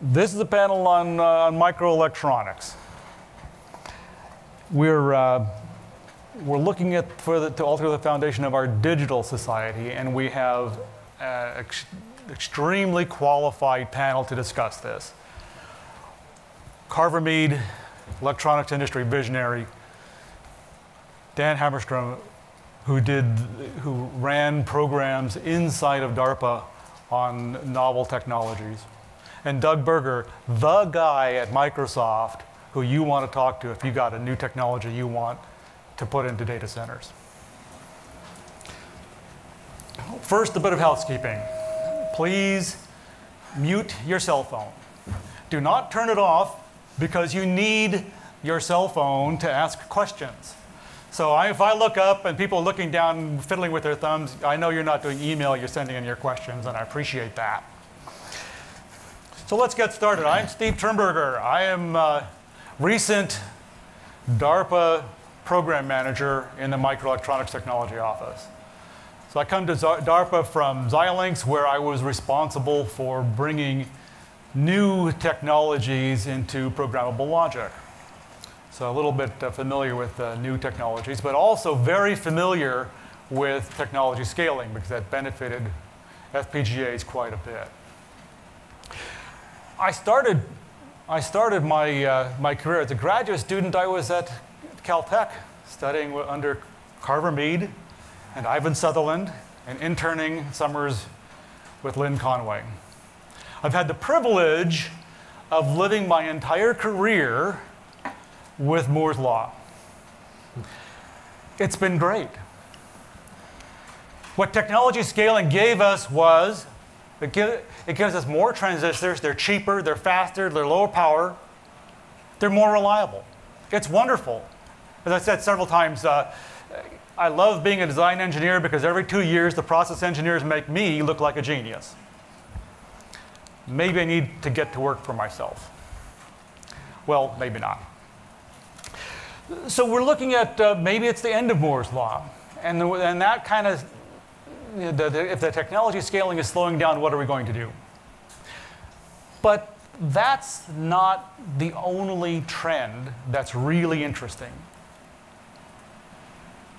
This is a panel on microelectronics. We're looking at to alter the foundation of our digital society, and we have an extremely qualified panel to discuss this. Carver Mead, electronics industry visionary, Dan Hammarström, who ran programs inside of DARPA on novel technologies, and Doug Berger, the guy at Microsoft who you want to talk to if you got a new technology you want to put into data centers. First, a bit of housekeeping. Please mute your cell phone. Do not turn it off because you need your cell phone to ask questions. So if I look up and people are looking down, fiddling with their thumbs, I know you're not doing email, you're sending in your questions, and I appreciate that. So let's get started. I'm Steve Turnberger. I am a recent DARPA program manager in the Microelectronics Technology Office. So I come to DARPA from Xilinx, where I was responsible for bringing new technologies into programmable logic. So a little bit familiar with new technologies, but also very familiar with technology scaling because that benefited FPGAs quite a bit. I started my career as a graduate student. I was at Caltech studying under Carver Mead and Ivan Sutherland and interning summers with Lynn Conway. I've had the privilege of living my entire career with Moore's Law. It's been great. What technology scaling gave us was, it gives us more transistors, they're cheaper, they're faster, they're lower power, they're more reliable. It's wonderful. As I said several times, I love being a design engineer because every 2 years the process engineers make me look like a genius. Maybe I need to get to work for myself. Well, maybe not. So we're looking at maybe it's the end of Moore's Law. And that kind of, if the technology scaling is slowing down, what are we going to do? But that's not the only trend that's really interesting.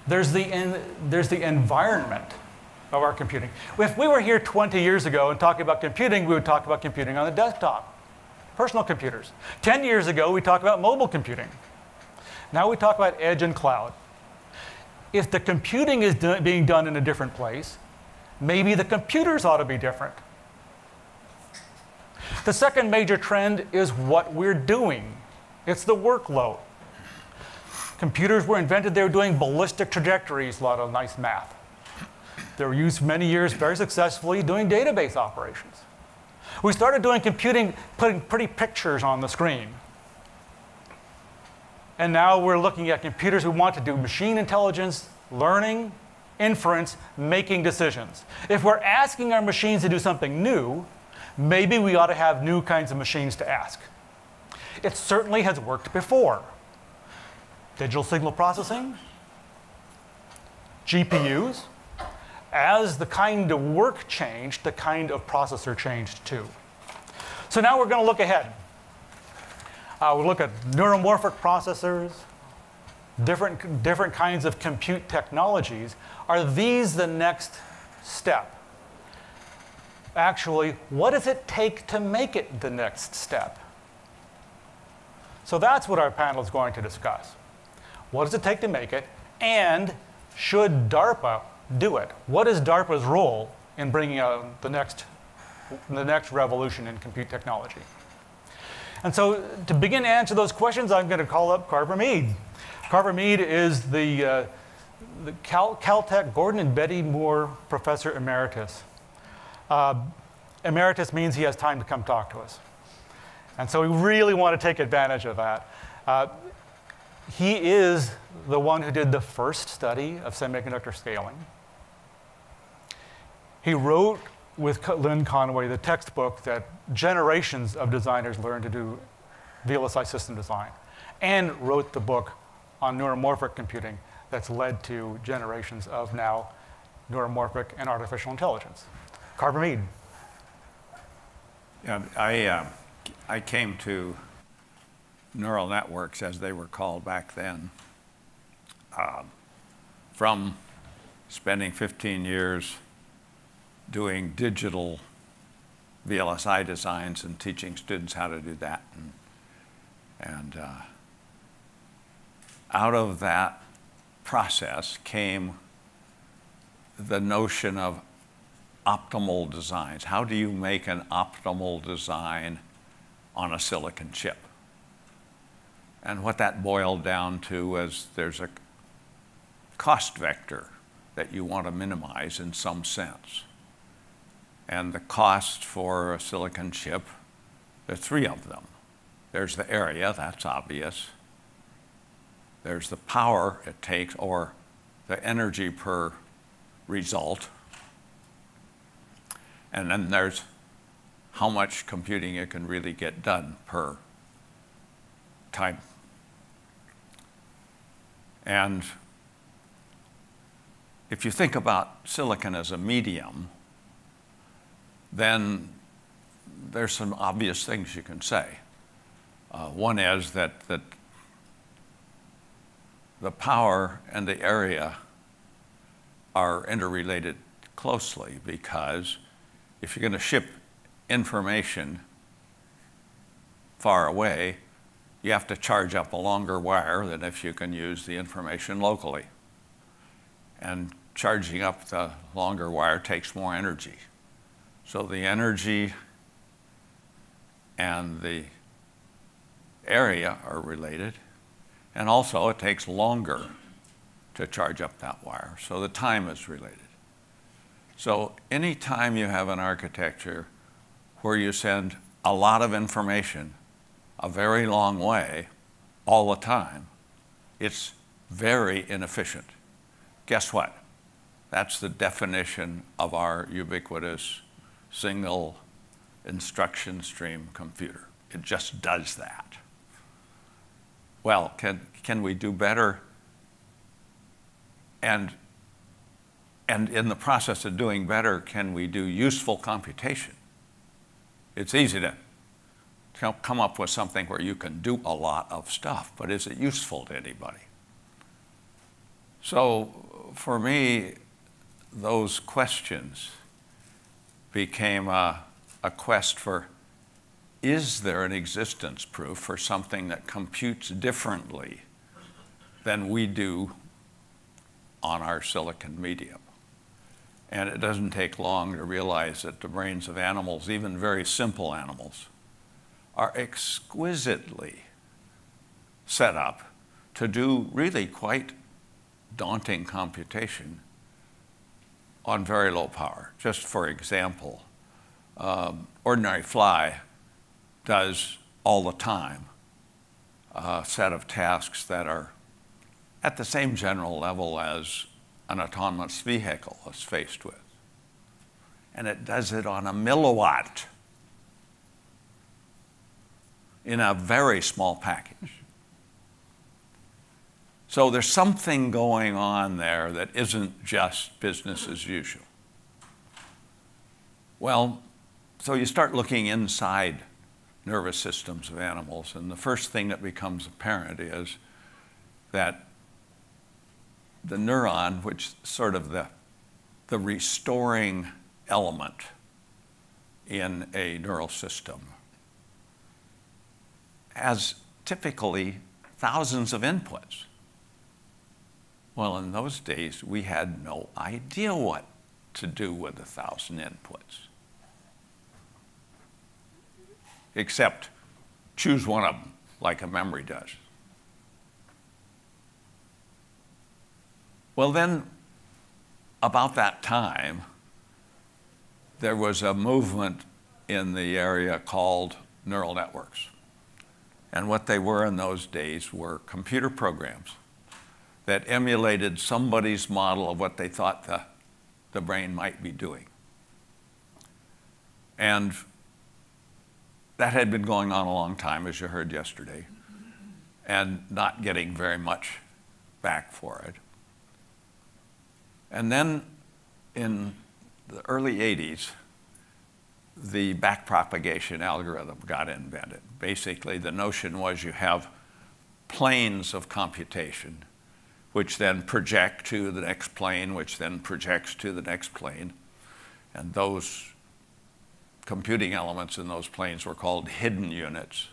There's the environment of our computing. If we were here 20 years ago and talking about computing, we would talk about computing on the desktop, personal computers. 10 years ago, we talked about mobile computing. Now we talk about edge and cloud. If the computing is being done in a different place, maybe the computers ought to be different. The second major trend is what we're doing. It's the workload. Computers were invented, they were doing ballistic trajectories, a lot of nice math. They were used for many years very successfully doing database operations. We started doing computing, putting pretty pictures on the screen. And now we're looking at computers who want to do machine intelligence, learning, inference, making decisions. If we're asking our machines to do something new, maybe we ought to have new kinds of machines to ask. It certainly has worked before. Digital signal processing, GPUs. As the kind of work changed, the kind of processor changed too. So now we're going to look ahead. We'll look at neuromorphic processors, different kinds of compute technologies. Are these the next step? Actually, what does it take to make it the next step? So that's what our panel is going to discuss. What does it take to make it? And should DARPA do it? What is DARPA's role in bringing out the next revolution in compute technology? And so to begin to answer those questions, I'm going to call up Carver Mead. Carver Mead is the Caltech Gordon and Betty Moore Professor Emeritus. Emeritus means he has time to come talk to us. And so we really want to take advantage of that. He is the one who did the first study of semiconductor scaling. He wrote with Lynn Conway the textbook that generations of designers learned to do VLSI system design, and wrote the book on neuromorphic computing that's led to generations of now neuromorphic and artificial intelligence. Carver Mead. Yeah, I came to neural networks, as they were called back then, from spending 15 years doing digital VLSI designs and teaching students how to do that. And out of that process came the notion of optimal designs. How do you make an optimal design on a silicon chip? And what that boiled down to was there's a cost vector that you want to minimize in some sense. And the cost for a silicon chip, there are three of them. There's the area, that's obvious. There's the power it takes, or the energy per result. And then there's how much computing it can really get done per time. And if you think about silicon as a medium, then there's some obvious things you can say. One is that the power and the area are interrelated closely, because if you're going to ship information far away, you have to charge up a longer wire than if you can use the information locally. And charging up the longer wire takes more energy. So the energy and the area are related. And also it takes longer to charge up that wire. So the time is related. So anytime you have an architecture where you send a lot of information a very long way all the time, it's very inefficient. Guess what? That's the definition of our ubiquitous single instruction stream computer. It just does that. Well, can we do better? And in the process of doing better, can we do useful computation? It's easy to come up with something where you can do a lot of stuff, but is it useful to anybody? So for me, those questions became a quest for, is there an existence proof for something that computes differently than we do on our silicon medium? And it doesn't take long to realize that the brains of animals, even very simple animals, are exquisitely set up to do really quite daunting computation on very low power. Just for example, ordinary fly does all the time a set of tasks that are at the same general level as an autonomous vehicle is faced with. And it does it on a milliwatt in a very small package. So there's something going on there that isn't just business as usual. Well, so you start looking inside nervous systems of animals, and the first thing that becomes apparent is that the neuron, which is sort of the restoring element in a neural system, has typically thousands of inputs. Well, in those days, we had no idea what to do with 1,000 inputs, except choose one of them, like a memory does. Well, then, about that time, there was a movement in the area called neural networks. And what they were in those days were computer programs that emulated somebody's model of what they thought the brain might be doing. And that had been going on a long time, as you heard yesterday, and not getting very much back for it. And then in the early 80s, the backpropagation algorithm got invented. Basically, the notion was you have planes of computation, which then project to the next plane, which then projects to the next plane. And those computing elements in those planes were called hidden units.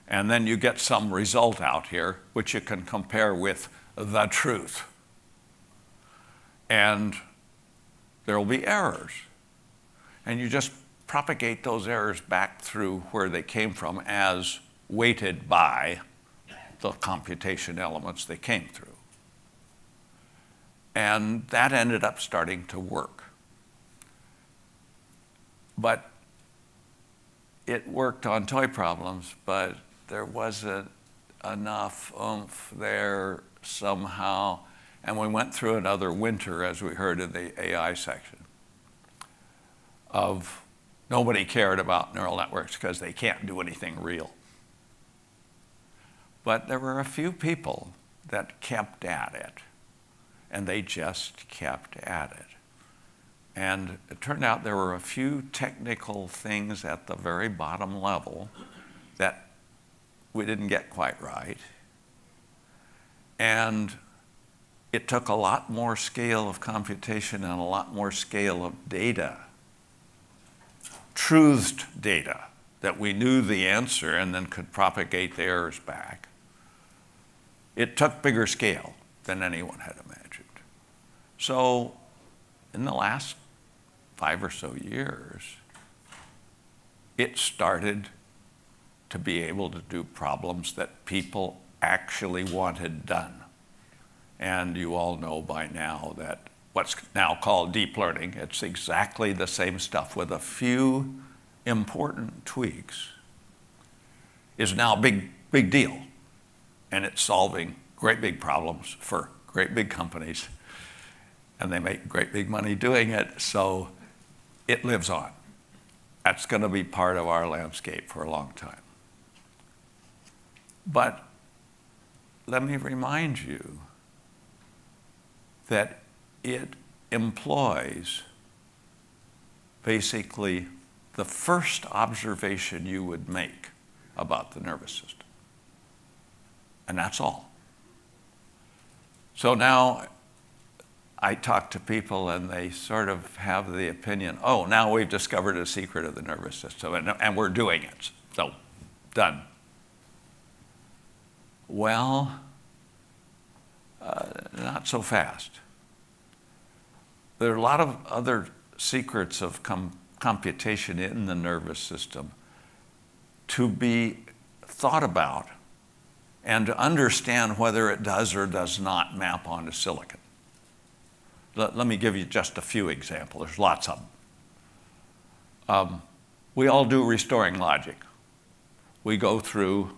And then you get some result out here, which you can compare with the truth. And there will be errors. And you just propagate those errors back through where they came from as weighted by the computation elements they came through. And that ended up starting to work. But it worked on toy problems, but there wasn't enough oomph there somehow. And we went through another winter, as we heard in the AI section, of nobody cared about neural networks because they can't do anything real. But there were a few people that kept at it, and they just kept at it. And it turned out there were a few technical things at the very bottom level that we didn't get quite right. And it took a lot more scale of computation and a lot more scale of data, truthed data, that we knew the answer and then could propagate the errors back. It took bigger scale than anyone had imagined. So in the last 5 or so years, it started to be able to do problems that people actually wanted done. And you all know by now that what's now called deep learning, it's exactly the same stuff with a few important tweaks, is now a big deal. And it's solving great big problems for great big companies. And they make great big money doing it, so it lives on. That's going to be part of our landscape for a long time. But let me remind you that it employs basically the first observation you would make about the nervous system. And that's all. So now I talk to people and they sort of have the opinion, oh, now we've discovered a secret of the nervous system and we're doing it. So, done. Well, not so fast. There are a lot of other secrets of computation in the nervous system to be thought about and to understand whether it does or does not map onto silicon. Let me give you just a few examples. There's lots of them. We all do restoring logic. We go through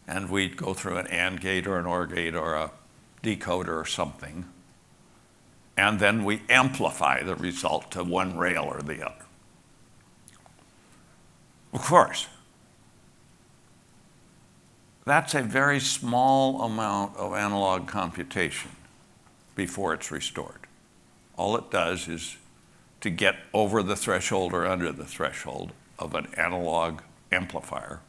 and we go through an AND gate or an OR gate or a decoder or something, and then we amplify the result to one rail or the other. Of course, that's a very small amount of analog computation before it's restored. All it does is to get over the threshold or under the threshold of an analog amplifier,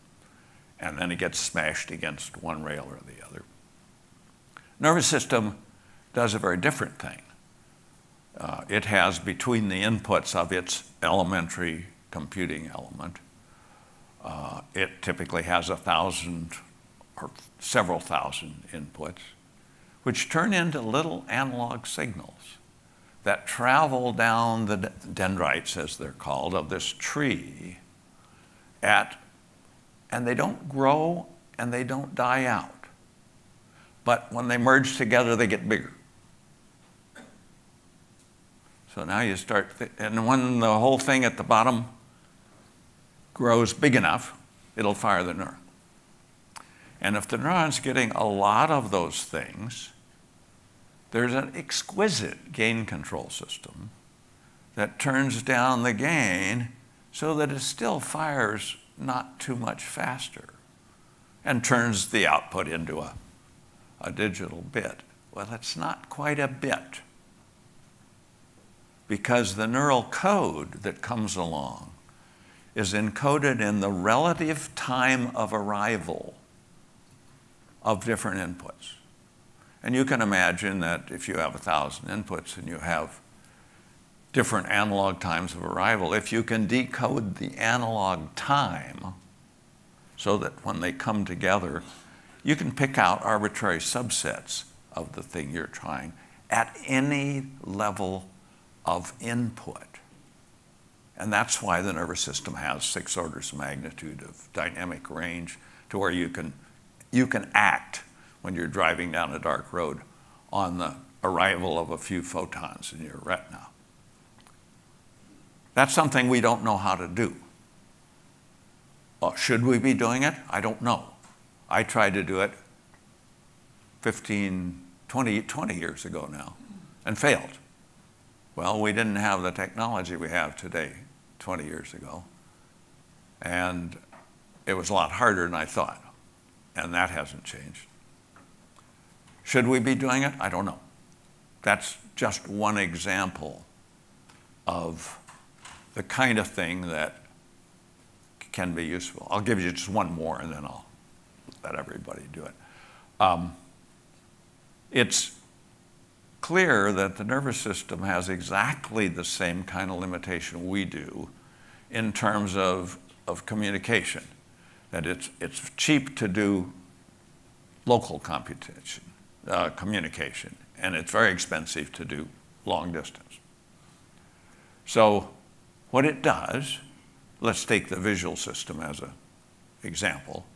and then it gets smashed against one rail or the other. Nervous system does a very different thing. It has between the inputs of its elementary computing element, it typically has 1,000 or several thousand inputs, which turn into little analog signals that travel down the dendrites, as they're called, of this tree and they don't grow and they don't die out. But when they merge together, they get bigger. So now you start, and when the whole thing at the bottom grows big enough, it'll fire the neuron. And if the neuron's getting a lot of those things, there's an exquisite gain control system that turns down the gain so that it still fires not too much faster and turns the output into a digital bit. Well, it's not quite a bit. because the neural code that comes along is encoded in the relative time of arrival of different inputs. And you can imagine that if you have 1,000 inputs and you have different analog times of arrival, if you can decode the analog time so that when they come together, you can pick out arbitrary subsets of the thing you're trying at any level of input. And that's why the nervous system has 6 orders of magnitude of dynamic range, to where you can act when you're driving down a dark road on the arrival of a few photons in your retina. That's something we don't know how to do. Should we be doing it? I don't know. I tried to do it 20 years ago now and failed. Well, we didn't have the technology we have today 20 years ago. And it was a lot harder than I thought. And that hasn't changed. Should we be doing it? I don't know. That's just one example of the kind of thing that can be useful. I'll give you just one more and then I'll let everybody do it. It's clear that the nervous system has exactly the same kind of limitation we do in terms of communication. That it's cheap to do local communication, and it's very expensive to do long distance. So what it does, let's take the visual system as an example,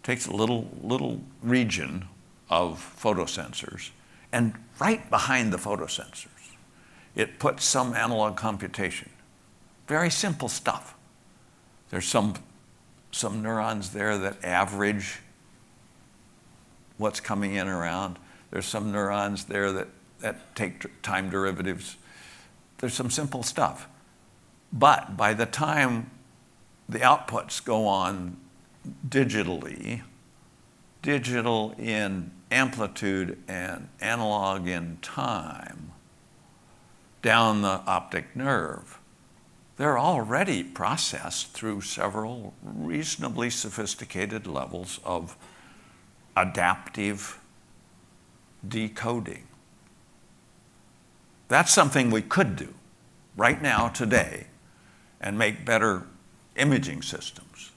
takes a little region of photosensors, and right behind the photosensors, it puts some analog computation. Very simple stuff. There's some neurons there that average what's coming in around. There's some neurons there that take time derivatives. There's some simple stuff. But by the time the outputs go on digitally, digital in amplitude and analog in time, down the optic nerve, they're already processed through several reasonably sophisticated levels of adaptive decoding. That's something we could do right now, today, and make better imaging systems.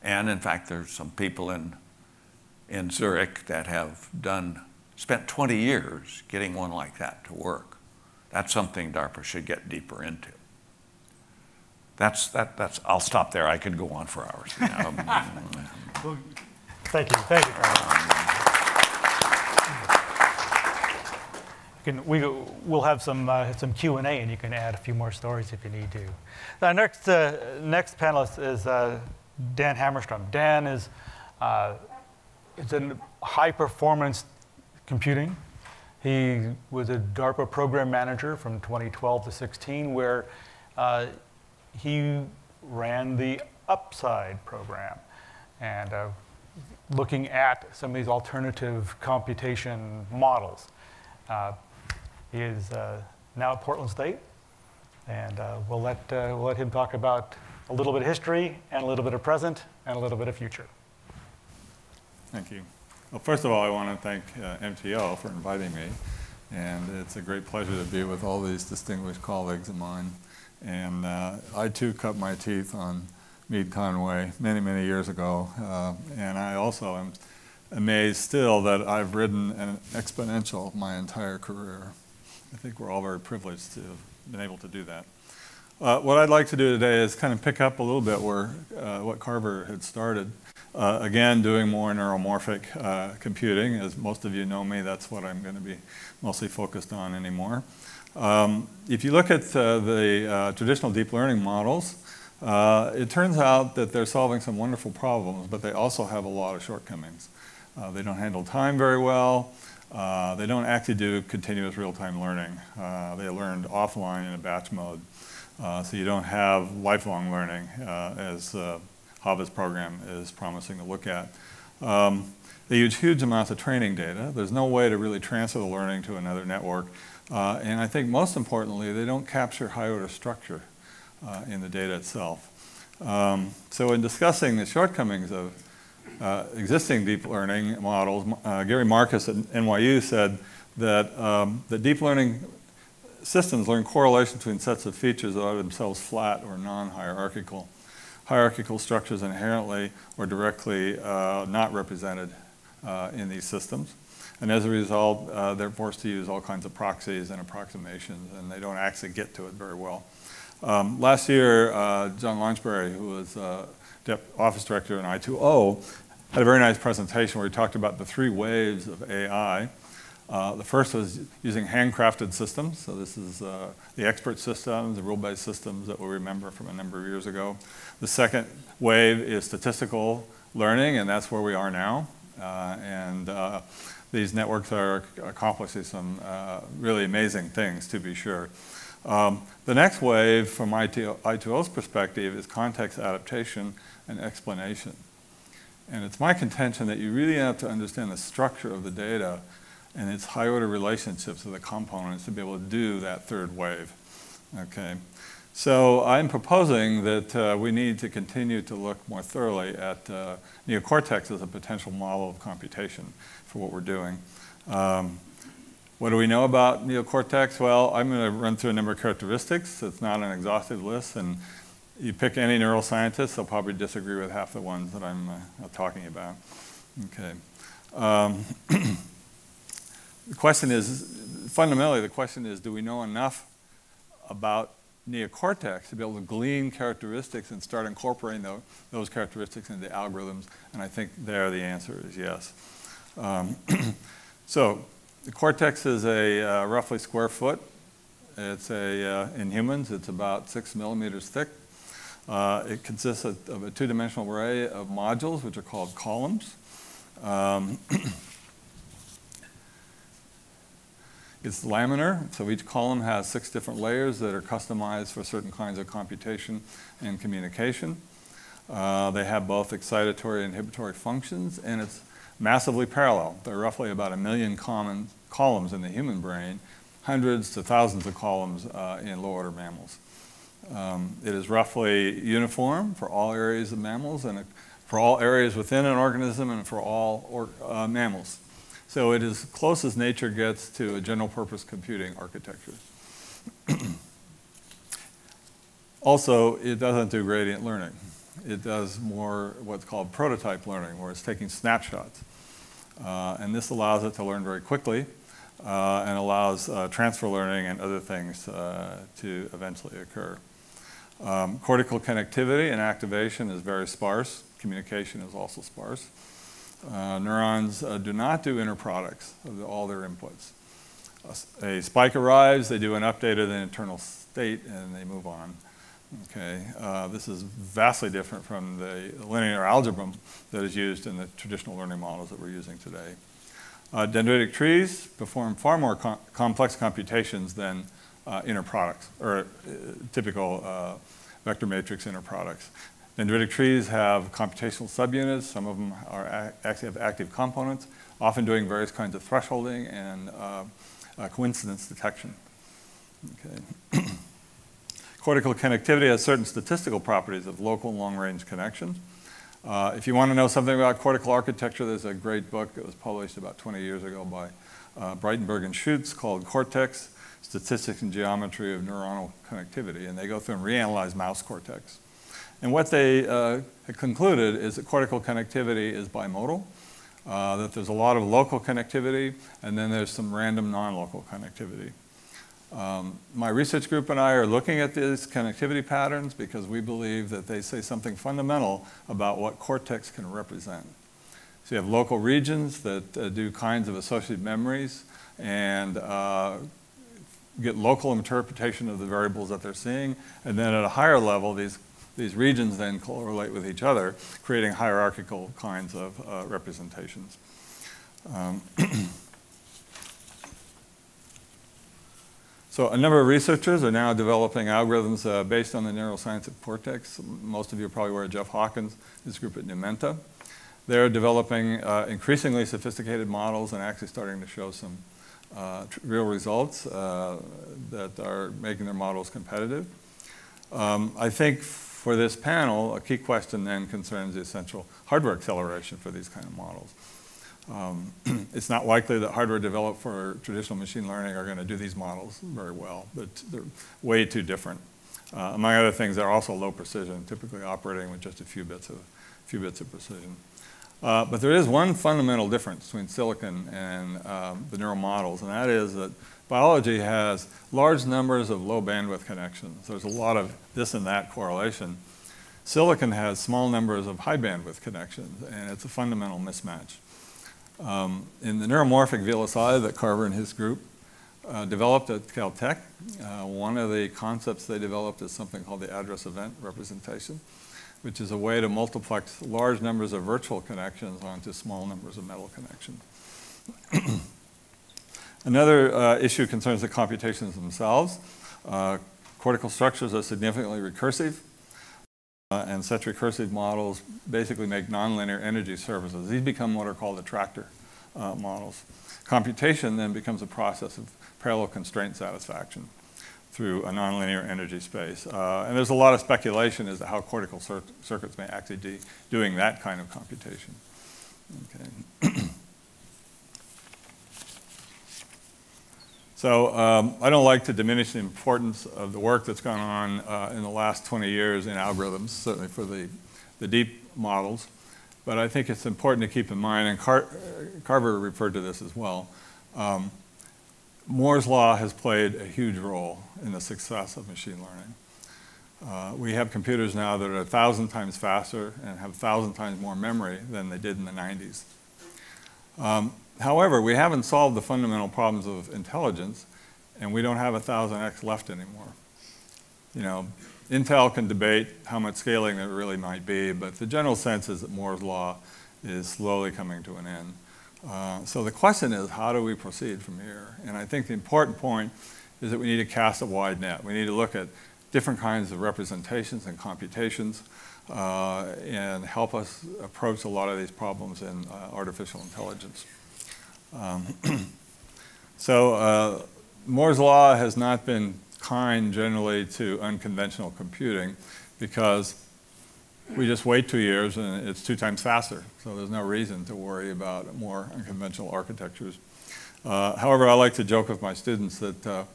And in fact, there's some people in Zurich that have spent 20 years getting one like that to work. That's something DARPA should get deeper into. I'll stop there. I could go on for hours. Well, thank you. We'll have some Q&A, and you can add a few more stories if you need to. The next panelist is Dan Hammarström. Dan is in high-performance computing. He was a DARPA program manager from 2012 to 16, where he ran the UPSIDE program, and looking at some of these alternative computation models. He is now at Portland State, and we'll let him talk about a little bit of history, and a little bit of present, and a little bit of future. Thank you. Well, first of all, I want to thank MTO for inviting me, and it's a great pleasure to be with all these distinguished colleagues of mine. And I too cut my teeth on Meade Conway many, many years ago, and I also am amazed still that I've ridden an exponential my entire career. I think we're all very privileged to have been able to do that. What I'd like to do today is kind of pick up a little bit where what Carver had started. Again, doing more neuromorphic computing. As most of you know me, that's what I'm going to be mostly focused on anymore. If you look at the traditional deep learning models, it turns out that they're solving some wonderful problems, but they also have a lot of shortcomings. They don't handle time very well. They don't actually do continuous real-time learning. They learned offline in a batch mode. So you don't have lifelong learning as Hava's program is promising to look at. They use huge amounts of training data. There's no way to really transfer the learning to another network. And I think most importantly, they don't capture high-order structure in the data itself. So in discussing the shortcomings of existing deep learning models, Gary Marcus at NYU said that the deep learning systems learn correlation between sets of features that are themselves flat or non-hierarchical. Hierarchical structures inherently or directly not represented in these systems. And as a result, they're forced to use all kinds of proxies and approximations, and they don't actually get to it very well. Last year, John Launchbury, who was Office Director in I2O, had a very nice presentation where he talked about the 3 waves of AI. The first was using handcrafted systems. So this is the expert systems, the rule-based systems that we remember from a number of years ago. The second wave is statistical learning, and that's where we are now. These networks are accomplishing some really amazing things, to be sure. The next wave, from I2O's perspective, is context adaptation and explanation. And it's my contention that you really have to understand the structure of the data and its high-order relationships with the components to be able to do that third wave. Okay. So I'm proposing that we need to continue to look more thoroughly at neocortex as a potential model of computation for what we're doing. What do we know about neocortex? Well, I'm going to run through a number of characteristics. It's not an exhaustive list, and you pick any neuroscientist, they'll probably disagree with half the ones that I'm talking about. Okay. The question is, fundamentally, the question is, do we know enough about neocortex to be able to glean characteristics and start incorporating those characteristics into algorithms? And I think there the answer is yes. So the cortex is a roughly square foot. It's in humans, it's about 6 millimeters thick. It consists of a 2-dimensional array of modules, which are called columns. It's laminar, so each column has 6 different layers that are customized for certain kinds of computation and communication. They have both excitatory and inhibitory functions, and it's massively parallel. There are roughly about 1 million common columns in the human brain, hundreds to thousands of columns in low-order mammals. It is roughly uniform for all areas of mammals and for all areas within an organism and for all mammals. So it is close as nature gets to a general-purpose computing architecture. Also, it doesn't do gradient learning. It does more what's called prototype learning, where it's taking snapshots. And this allows it to learn very quickly and allows transfer learning and other things to eventually occur. Cortical connectivity and activation is very sparse. Communication is also sparse. Neurons do not do inner products of all their inputs. A spike arrives, they do an update of the internal state, and they move on. Okay, this is vastly different from the linear algebra that is used in the traditional learning models that we're using today. Dendritic trees perform far more complex computations than inner products, or typical vector matrix inner products. Dendritic trees have computational subunits. Some of them actually have active components, often doing various kinds of thresholding and coincidence detection. Okay. Cortical connectivity has certain statistical properties of local and long-range connections. If you want to know something about cortical architecture, there's a great book that was published about 20 years ago by Breitenberg and Schutz called Cortex, Statistics and Geometry of Neuronal Connectivity, and they go through and reanalyze mouse cortex. And what they concluded is that cortical connectivity is bimodal, that there's a lot of local connectivity, and then there's some random non-local connectivity. My research group and I are looking at these connectivity patterns because we believe that they say something fundamental about what cortex can represent. So you have local regions that do kinds of associative memories and get local interpretation of the variables that they're seeing, and then at a higher level, these regions then correlate with each other, creating hierarchical kinds of representations. So a number of researchers are now developing algorithms based on the neuroscience of cortex. Most of you are probably aware of Jeff Hawkins, his group at Numenta. They're developing increasingly sophisticated models and actually starting to show some real results that are making their models competitive. I think for this panel, a key question then concerns the essential hardware acceleration for these kind of models. It's not likely that hardware developed for traditional machine learning are going to do these models very well, but they're way too different. Among other things, they're also low precision, typically operating with just a few bits of precision. But there is one fundamental difference between silicon and the neural models, and that is that biology has large numbers of low bandwidth connections. There's a lot of this and that correlation. Silicon has small numbers of high bandwidth connections, and it's a fundamental mismatch. In the neuromorphic VLSI that Carver and his group developed at Caltech, one of the concepts they developed is something called the address event representation, which is a way to multiplex large numbers of virtual connections onto small numbers of metal connections. Another issue concerns the computations themselves. Cortical structures are significantly recursive, and such recursive models basically make nonlinear energy services. These become what are called attractor models. Computation then becomes a process of parallel constraint satisfaction through a nonlinear energy space. And there's a lot of speculation as to how cortical circuits may actually be doing that kind of computation. Okay. So I don't like to diminish the importance of the work that's gone on in the last 20 years in algorithms, certainly for the deep models. But I think it's important to keep in mind, and Carver referred to this as well, Moore's law has played a huge role in the success of machine learning. We have computers now that are 1,000 times faster and have 1,000 times more memory than they did in the 90s. However, we haven't solved the fundamental problems of intelligence, and we don't have 1,000x left anymore. You know, Intel can debate how much scaling there really might be, but the general sense is that Moore's law is slowly coming to an end. So the question is, how do we proceed from here? And I think the important point is that we need to cast a wide net. We need to look at different kinds of representations and computations and help us approach a lot of these problems in artificial intelligence. So Moore's law has not been kind generally to unconventional computing because we just wait 2 years and it's 2 times faster. So there's no reason to worry about more unconventional architectures. However, I like to joke with my students that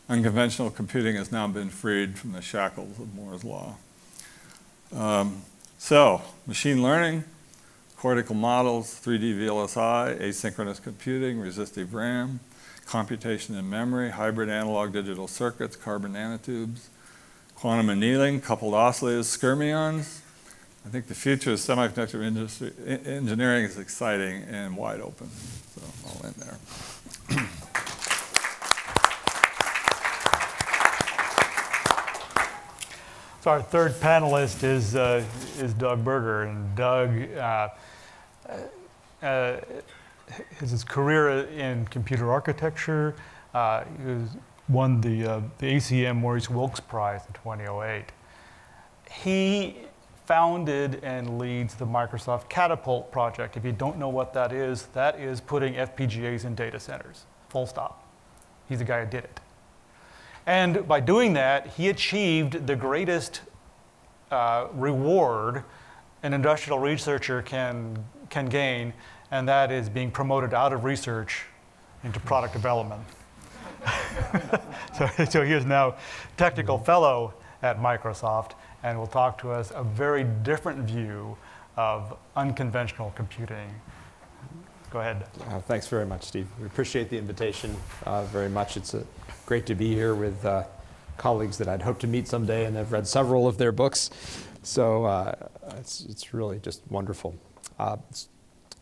unconventional computing has now been freed from the shackles of Moore's law. So machine learning, cortical models, 3D VLSI, asynchronous computing, resistive RAM, computation in memory, hybrid analog digital circuits, carbon nanotubes, quantum annealing, coupled oscillators, skyrmions. I think the future of semiconductor industry engineering is exciting and wide open. So I'll end there. So our third panelist is Doug Berger, and Doug his career in computer architecture. He won the ACM Maurice Wilkes Prize in 2008. He founded and leads the Microsoft Catapult project. If you don't know what that is putting FPGAs in data centers, full stop. He's the guy who did it. And by doing that, he achieved the greatest reward an industrial researcher can gain, and that is being promoted out of research into product development. So he is now technical fellow at Microsoft, and will talk to us a very different view of unconventional computing. Go ahead. Thanks very much, Steve. We appreciate the invitation very much. It's great to be here with colleagues that I'd hoped to meet someday, and I've read several of their books. So it's really just wonderful.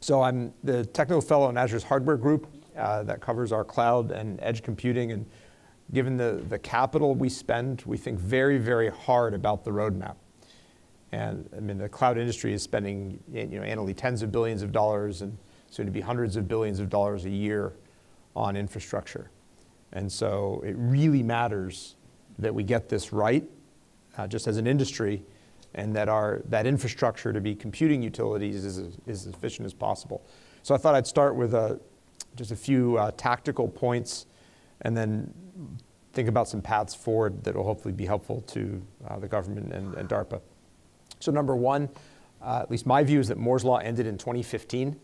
So I'm the technical fellow in Azure's hardware group that covers our cloud and edge computing. And given the capital we spend, we think very, very hard about the roadmap. And I mean, the cloud industry is spending, annually tens of billions of dollars and soon to be hundreds of billions of dollars a year on infrastructure. And so it really matters that we get this right, just as an industry, and that infrastructure to be computing utilities is as efficient as possible. So I thought I'd start with just a few tactical points, and then think about some paths forward that will hopefully be helpful to the government and DARPA. So number one, at least my view is that Moore's Law ended in 2015.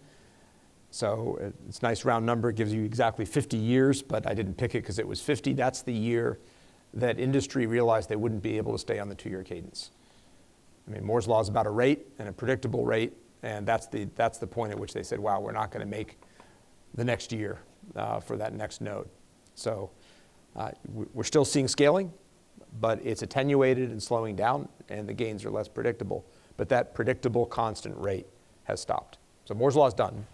So it's a nice round number. It gives you exactly 50 years, but I didn't pick it because it was 50. That's the year that industry realized they wouldn't be able to stay on the 2-year cadence. I mean, Moore's Law is about a rate and a predictable rate, and that's the point at which they said, wow, we're not going to make the next year for that next node. So we're still seeing scaling, but it's attenuated and slowing down, and the gains are less predictable. But that predictable constant rate has stopped. So Moore's Law is done,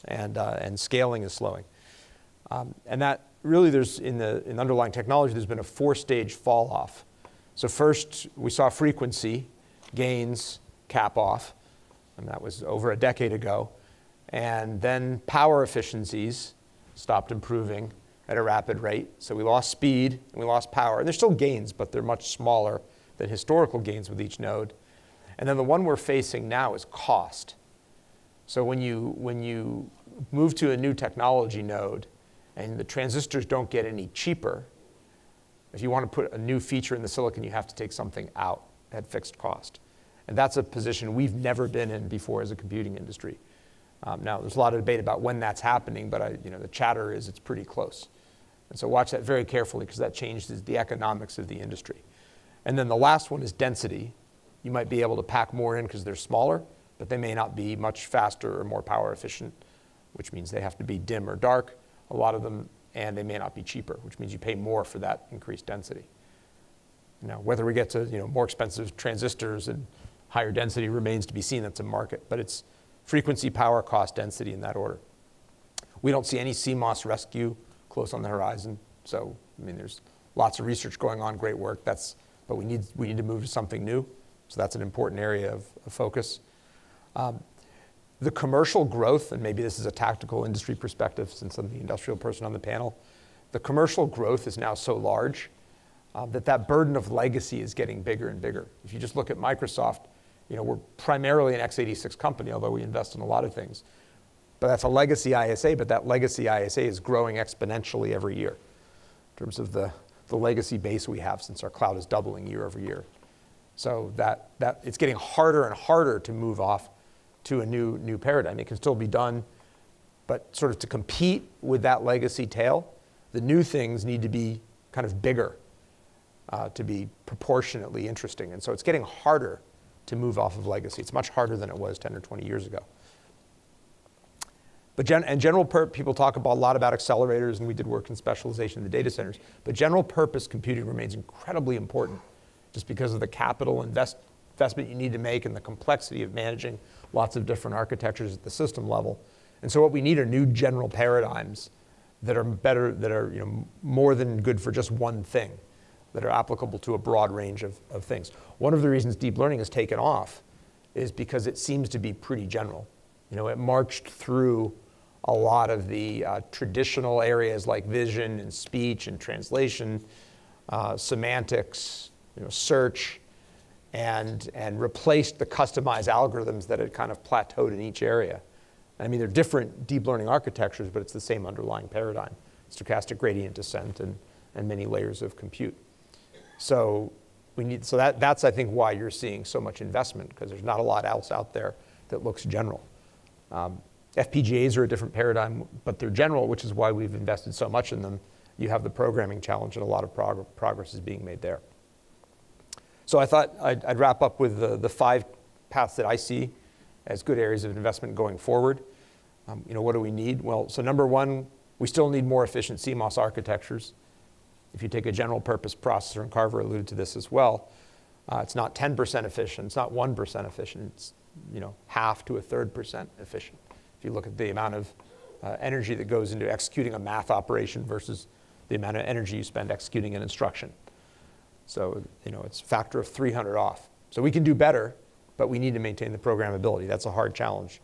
and scaling is slowing. And that really, in underlying technology, there's been a 4-stage fall off. So first, we saw frequency gains cap off, and that was over a decade ago. And then power efficiencies stopped improving at a rapid rate. So we lost speed and we lost power. And there's still gains, but they're much smaller than historical gains with each node. And then the one we're facing now is cost. So when you move to a new technology node and the transistors don't get any cheaper, if you want to put a new feature in the silicon, you have to take something out at fixed cost. And that's a position we've never been in before as a computing industry. Now, there's a lot of debate about when that's happening, but the chatter is it's pretty close. And so watch that very carefully, because that changes the economics of the industry. And then the last one is density. You might be able to pack more in because they're smaller, but they may not be much faster or more power efficient, which means they have to be dim or dark, a lot of them, and they may not be cheaper, which means you pay more for that increased density. Now, whether we get to more expensive transistors and higher density remains to be seen. That's a market, but it's frequency, power, cost, density in that order. We don't see any CMOS rescue close on the horizon. So, I mean, there's lots of research going on, great work. But we need to move to something new. So that's an important area of focus. The commercial growth, and maybe this is a tactical industry perspective since I'm the industrial person on the panel, the commercial growth is now so large that burden of legacy is getting bigger and bigger. If you just look at Microsoft, we're primarily an x86 company, although we invest in a lot of things. But that's a legacy ISA, but that legacy ISA is growing exponentially every year in terms of the legacy base we have, since our cloud is doubling year over year. So that it's getting harder and harder to move off to a new paradigm. It can still be done, but sort of to compete with that legacy tail, the new things need to be kind of bigger to be proportionately interesting. And so it's getting harder to move off of legacy. It's much harder than it was 10 or 20 years ago. But general people talk a lot about accelerators, and we did work in specialization in the data centers. But general purpose computing remains incredibly important, just because of the capital investment you need to make and the complexity of managing lots of different architectures at the system level. And so what we need are new general paradigms that are better, that are more than good for just one thing, that are applicable to a broad range of things. One of the reasons deep learning has taken off is because it seems to be pretty general. It marched through a lot of the traditional areas like vision and speech and translation, semantics, search, and replaced the customized algorithms that had kind of plateaued in each area. I mean, they're different deep learning architectures, but it's the same underlying paradigm: stochastic gradient descent and many layers of compute. So that's I think why you're seeing so much investment, because there's not a lot else out there that looks general. FPGAs are a different paradigm, but they're general, which is why we've invested so much in them. You have the programming challenge, and a lot of progress is being made there. So I thought I'd wrap up with the 5 paths that I see as good areas of investment going forward. What do we need? Well, so number one, we still need more efficient CMOS architectures. If you take a general purpose processor, and Carver alluded to this as well, it's not 10% efficient, it's not 1% efficient, it's half to a third % efficient. If you look at the amount of energy that goes into executing a math operation versus the amount of energy you spend executing an instruction. So it's a factor of 300 off. So we can do better, but we need to maintain the programmability. That's a hard challenge.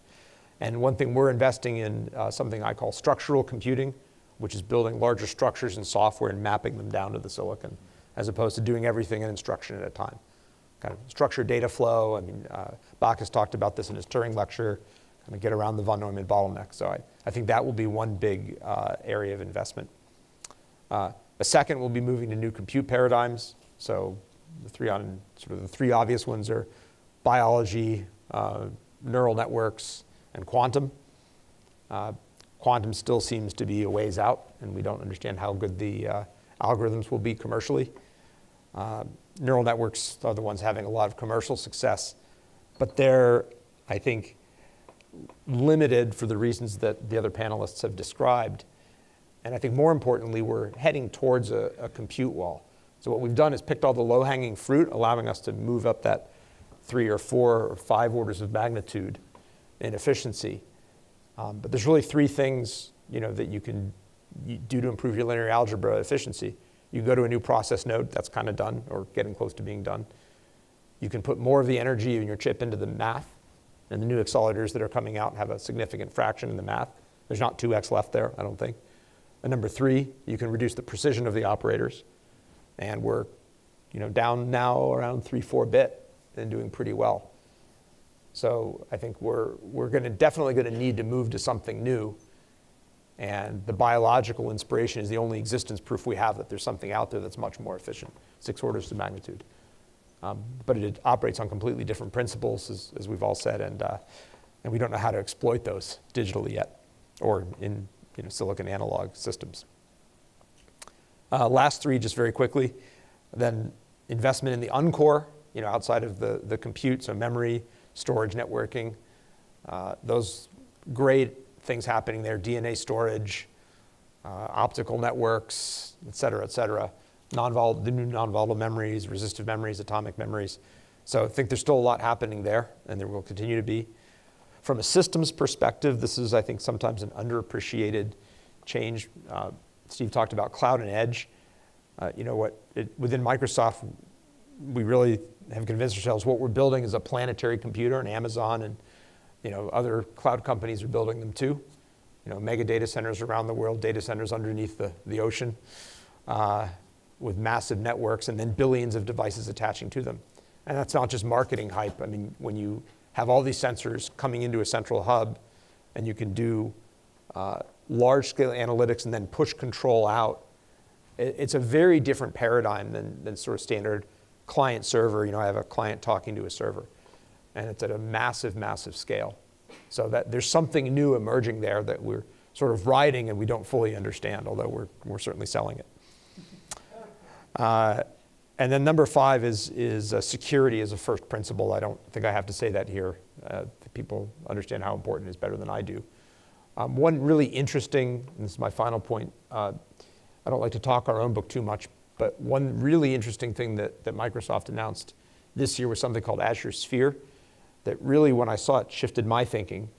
And one thing we're investing in, something I call structural computing, which is building larger structures and software and mapping them down to the silicon, as opposed to doing everything in instruction at a time. Kind of structured data flow. I mean, Bach has talked about this in his Turing lecture, kind of get around the von Neumann bottleneck. So I think that will be one big area of investment. A second will be moving to new compute paradigms. So the three obvious ones are biology, neural networks, and quantum. Quantum still seems to be a ways out, and we don't understand how good the algorithms will be commercially. Neural networks are the ones having a lot of commercial success, but they're, I think, limited for the reasons that the other panelists have described. And I think more importantly, we're heading towards a compute wall. So what we've done is picked all the low-hanging fruit, allowing us to move up that 3 or 4 or 5 orders of magnitude in efficiency. But there's really 3 things, that you can do to improve your linear algebra efficiency. You can go to a new process node, that's kind of done, or getting close to being done. You can put more of the energy in your chip into the math, and the new accelerators that are coming out have a significant fraction in the math. There's not 2x left there, I don't think. And number 3, you can reduce the precision of the operators. And we're down now around 3-4 bit and doing pretty well. So I think we're definitely going to need to move to something new. And the biological inspiration is the only existence proof we have that there's something out there that's much more efficient, 6 orders of magnitude. But it operates on completely different principles, as we've all said, and we don't know how to exploit those digitally yet, or in silicon analog systems. Last 3, just very quickly. Then investment in the uncore, outside of the compute, so memory, storage, networking. Those great things happening there, DNA storage, optical networks, et cetera, et cetera. The new non-volatile memories, resistive memories, atomic memories. So I think there's still a lot happening there, and there will continue to be. From a systems perspective, this is, I think, sometimes an underappreciated change. Steve talked about cloud and edge. Within Microsoft, we really have convinced ourselves what we're building is a planetary computer, and Amazon and other cloud companies are building them too. Mega data centers around the world, data centers underneath the ocean, with massive networks and then billions of devices attaching to them. And that's not just marketing hype. I mean, when you have all these sensors coming into a central hub and you can do large-scale analytics and then push control out, it's a very different paradigm than sort of standard client-server. I have a client talking to a server. And it's at a massive, massive scale. So that there's something new emerging there that we're sort of riding and we don't fully understand, although we're certainly selling it. And then number 5 is security as a first principle. I don't think I have to say that here. People understand how important it is better than I do. One really interesting, and this is my final point, I don't like to talk our own book too much, but one really interesting thing that Microsoft announced this year was something called Azure Sphere, that really, when I saw it, shifted my thinking.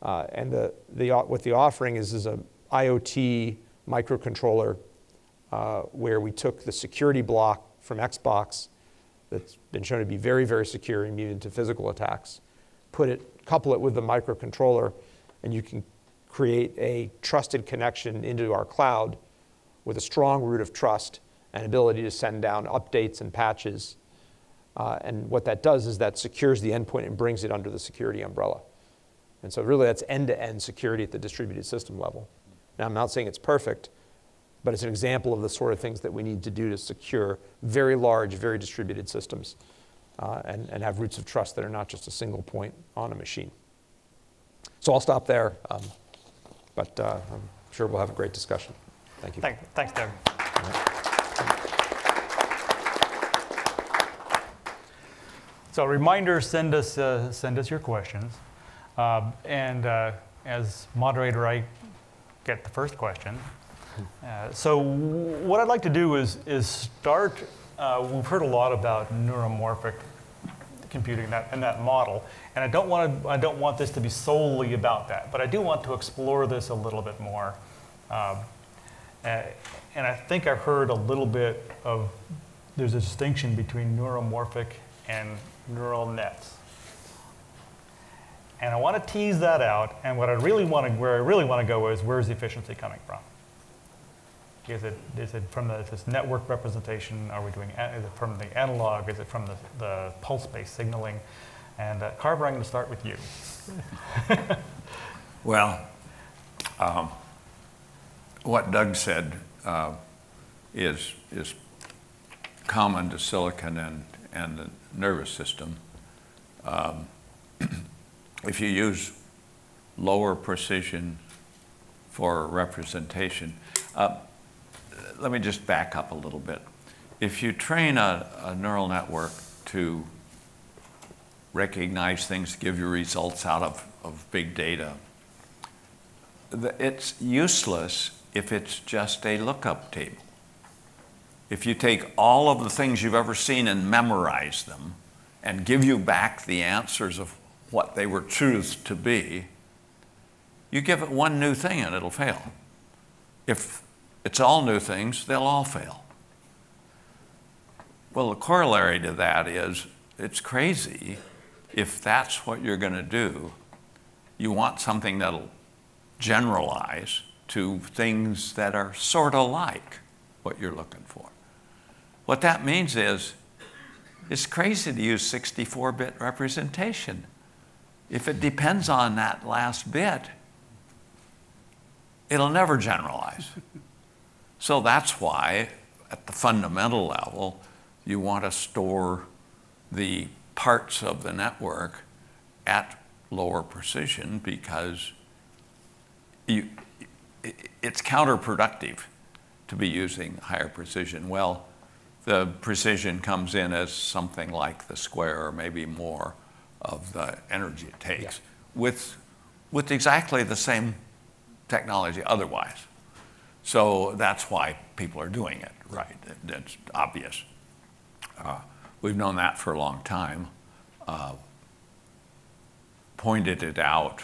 And what the offering is a IoT microcontroller where we took the security block from Xbox that's been shown to be very, very secure, immune to physical attacks, couple it with the microcontroller, and you can create a trusted connection into our cloud with a strong root of trust and ability to send down updates and patches. And what that does is that secures the endpoint and brings it under the security umbrella. And so really that's end-to-end security at the distributed system level. Now, I'm not saying it's perfect, but it's an example of the sort of things that we need to do to secure very large, very distributed systems and have roots of trust that are not just a single point on a machine. So I'll stop there, but I'm sure we'll have a great discussion. Thank you. Thanks, Doug. So a reminder, send us your questions. As moderator, I get the first question. So what I'd like to do is start, we've heard a lot about neuromorphic computing and that model, and I don't want this to be solely about that, but I do want to explore this a little bit more. And I think I've heard a little bit of, there's a distinction between neuromorphic and neural nets. And I want to tease that out, and where I really want to go is, where's the efficiency coming from? Is it from this network representation? Is it from the analog? Is it from the pulse-based signaling? And Carver, I'm going to start with you. Well, what Doug said is common to silicon and the nervous system. If you use lower precision for representation, let me just back up a little bit. If you train a neural network to recognize things, give you results out of big data, it's useless if it's just a lookup table. If you take all of the things you've ever seen and memorize them and give you back the answers of what they were truths to be, you give it one new thing and it'll fail. If it's all new things, they'll all fail. Well, the corollary to that is it's crazy if that's what you're going to do. You want something that'll generalize to things that are sort of like what you're looking for. What that means is it's crazy to use 64-bit representation. If it depends on that last bit, it'll never generalize. So that's why, at the fundamental level, you want to store the parts of the network at lower precision, because it's counterproductive to be using higher precision. Well, the precision comes in as something like the square or maybe more of the energy it takes, with exactly the same technology otherwise. So that's why people are doing it, right? It's obvious. We've known that for a long time. Pointed it out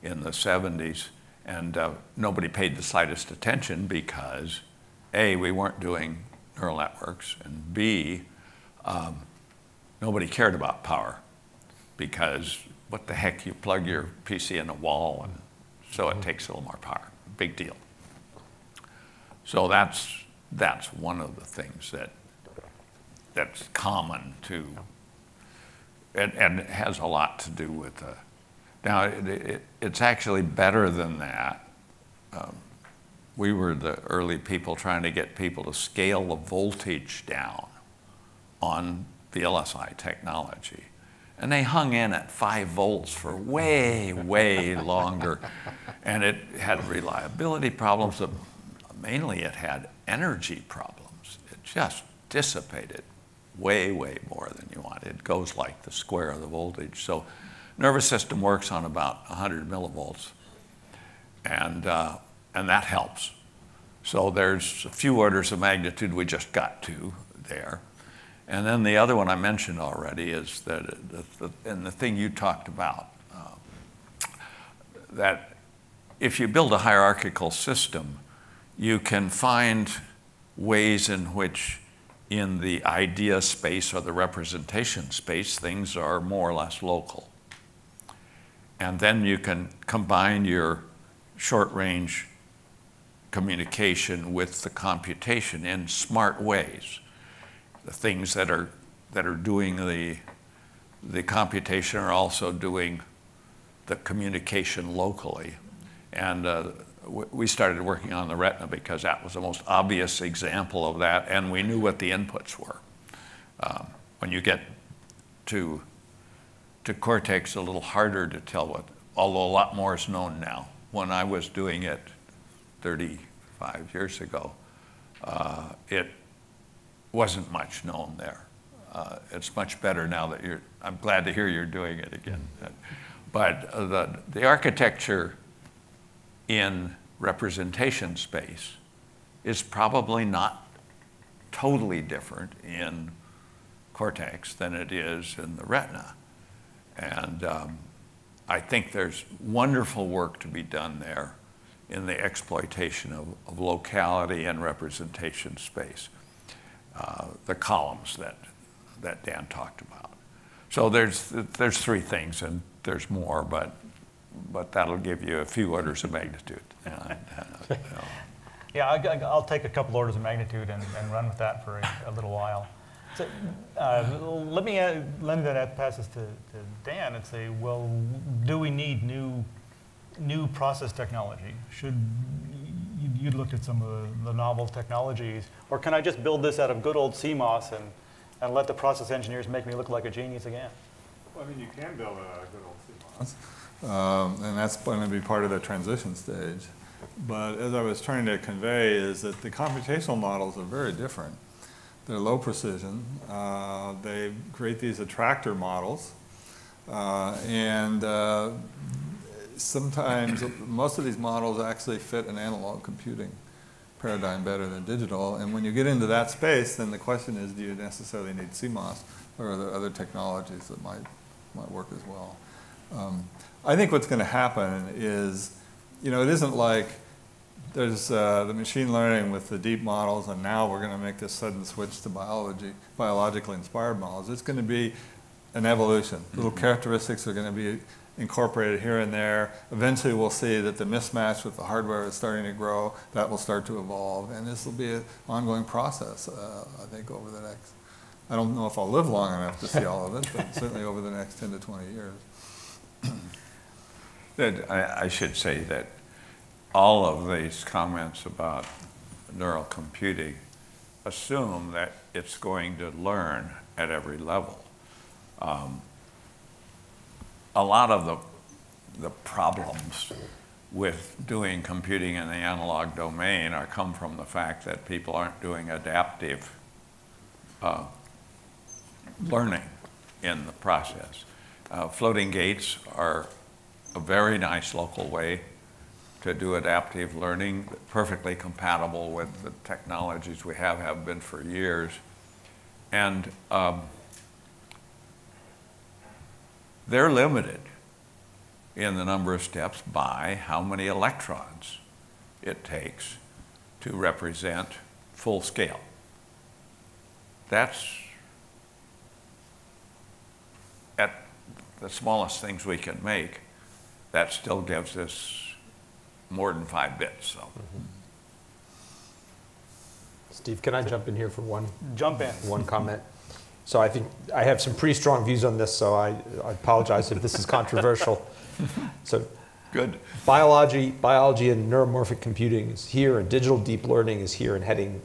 in the 70s, and nobody paid the slightest attention because A, we weren't doing neural networks, and B, nobody cared about power, because what the heck, you plug your PC in a wall, and so it takes a little more power. Big deal. So that's one of the things that's common to, and it has a lot to do with now it's actually better than that. We were the early people trying to get people to scale the voltage down on the LSI technology. And they hung in at 5 volts for way, way longer. And it had reliability problems. Mainly it had energy problems. It just dissipated way, way more than you want. It goes like the square of the voltage. So nervous system works on about 100 millivolts. And that helps. So there's a few orders of magnitude we just got to there. And then the other one I mentioned already is that, and the thing you talked about, that if you build a hierarchical system, you can find ways in which in the idea space or the representation space, things are more or less local. And then you can combine your short-range communication with the computation in smart ways. The things that are doing the computation are also doing the communication locally. And we started working on the retina because that was the most obvious example of that, and we knew what the inputs were. When you get to cortex, a little harder to tell what, although a lot more is known now. When I was doing it 35 years ago, it wasn't much known there. It's much better now that I'm glad to hear you're doing it again. But the architecture in representation space is probably not totally different in cortex than it is in the retina. And I think there's wonderful work to be done there in the exploitation of locality and representation space. The columns that Dan talked about. So there's 3 things, and there's more, but that'll give you a few orders of magnitude. Yeah, I'll take a couple orders of magnitude and run with that for a little while. So, let me pass this to Dan and say, well, do we need new process technology? You looked at some of the novel technologies, or can I just build this out of good old CMOS and let the process engineers make me look like a genius again? Well, I mean, you can build a good old CMOS, and that's going to be part of the transition stage. But as I was trying to convey is that the computational models are very different. They're low precision. They create these attractor models, and sometimes most of these models actually fit an analog computing paradigm better than digital. And when you get into that space, then the question is, do you necessarily need CMOS, or are there other technologies that might work as well? I think what's going to happen is, it isn't like there's the machine learning with the deep models, and now we're going to make this sudden switch to biologically inspired models. It's going to be an evolution. Little characteristics are going to be incorporated here and there. Eventually we'll see that the mismatch with the hardware is starting to grow. That will start to evolve, and this will be an ongoing process, I think, over the next, I don't know if I'll live long enough to see all of it, but certainly over the next 10 to 20 years. I should say that all of these comments about neural computing assume that it's going to learn at every level. A lot of the problems with doing computing in the analog domain come from the fact that people aren't doing adaptive learning in the process. Floating gates are a very nice local way to do adaptive learning, perfectly compatible with the technologies we have been for years. And they're limited in the number of steps by how many electrons it takes to represent full scale. That's at the smallest things we can make. That still gives us more than 5 bits. So. Steve, can I jump in here for one? Jump in. One comment. So I think I have some pretty strong views on this, so I apologize if this is controversial. So good. Biology and neuromorphic computing is here, and digital deep learning is here and heading.